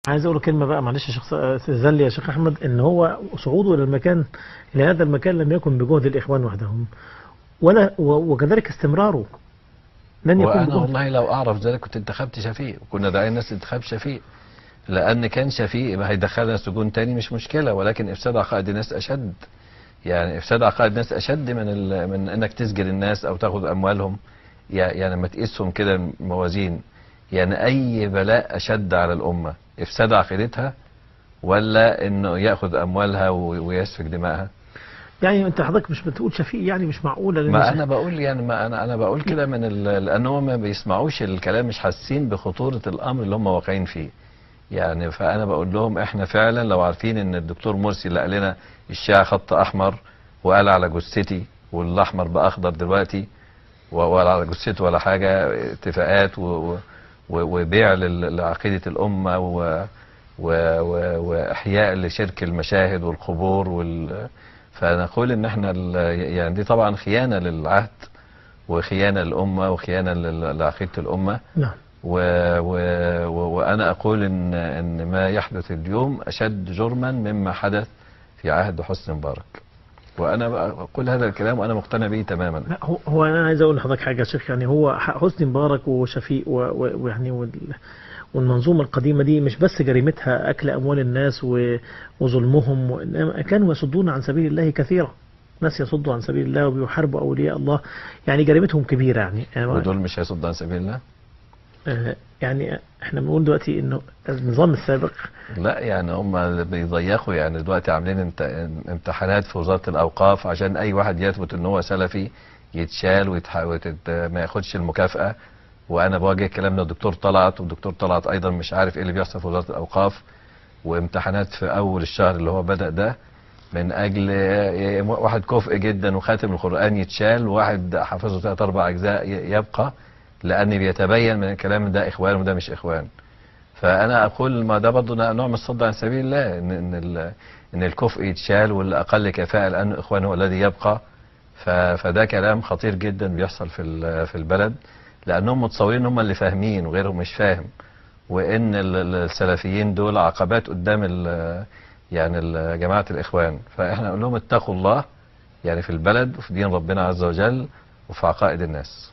عايز اقول كلمه بقى، معلش يا شيخ زل يا شيخ احمد، ان هو صعوده الى المكان، الى هذا المكان، لم يكن بجهد الاخوان وحدهم، ولا وكذلك استمراره لن يكون وانا بجهد. والله لو اعرف ذلك كنت انتخبت شفيق، وكنا داعين الناس تنتخب شفيق، لان كان شفيق ما هيدخلنا سجون تاني مش مشكله، ولكن افساد عقائد الناس اشد. يعني افساد عقائد الناس اشد من انك تسجن الناس او تاخذ اموالهم. يعني لما تقيسهم كده موازين، يعني اي بلاء اشد على الامه، افساد عقيدتها ولا انه ياخذ اموالها ويسفك دمائها؟ يعني انت حضرتك مش بتقول شفيق، يعني مش معقوله لان ما انا بقول يعني ما انا بقول كده لان هم ما بيسمعوش الكلام، مش حاسين بخطوره الامر اللي هم واقعين فيه. يعني فانا بقول لهم احنا فعلا لو عارفين ان الدكتور مرسي اللي قال لنا الشيعة خط احمر، وقال على جثتي والاحمر بقى اخضر دلوقتي، ولا على جثته ولا حاجه، اتفاقات وبيع لعقيده الامه واحياء لشرك المشاهد والقبور فنقول ان احنا يعني دي طبعا خيانه للعهد، وخيانه للامه، وخيانه لعقيده الامه. نعم. و و وأنا أقول إن ما يحدث اليوم أشد جرما مما حدث في عهد حسني مبارك، وأنا أقول هذا الكلام وأنا مقتنع به تماما. لا، هو انا عايز اقول لحضرتك حاجه يا شيخ، يعني هو حسني مبارك وشفيق ويعني والمنظومه القديمه دي مش بس جريمتها اكل اموال الناس وظلمهم، وانما كانوا يصدون عن سبيل الله كثيرا. ناس يصدوا عن سبيل الله وبيحاربوا اولياء الله، يعني جريمتهم كبيره يعني. ودول مش هيصد عن سبيل الله. يعني احنا بنقول دلوقتي انه النظام السابق، لا يعني هم بيضيقوا، يعني دلوقتي عاملين امتحانات في وزارة الأوقاف عشان أي واحد يثبت إن هو سلفي يتشال ما ياخدش المكافأة. وأنا بواجه الكلام ده الدكتور طلعت، والدكتور طلعت أيضا مش عارف إيه اللي بيحصل في وزارة الأوقاف. وامتحانات في أول الشهر اللي هو بدأ ده، من أجل واحد كفء جدا وخاتم القرآن يتشال، وواحد حافظه 3 4 أجزاء يبقى، لأن بيتبين من الكلام ده إخوان وده مش إخوان. فانا اقول ما ده برضه نوع من الصد عن سبيل الله، ان الكفء يتشال واللي اقل كفاءه لانه اخوان هو الذي يبقى. فده كلام خطير جدا بيحصل في البلد، لانهم متصورين هم اللي فاهمين وغيرهم مش فاهم، وان السلفيين دول عقبات قدام يعني جماعه الاخوان. فاحنا نقول لهم اتقوا الله، يعني في البلد وفي دين ربنا عز وجل وفي عقائد الناس.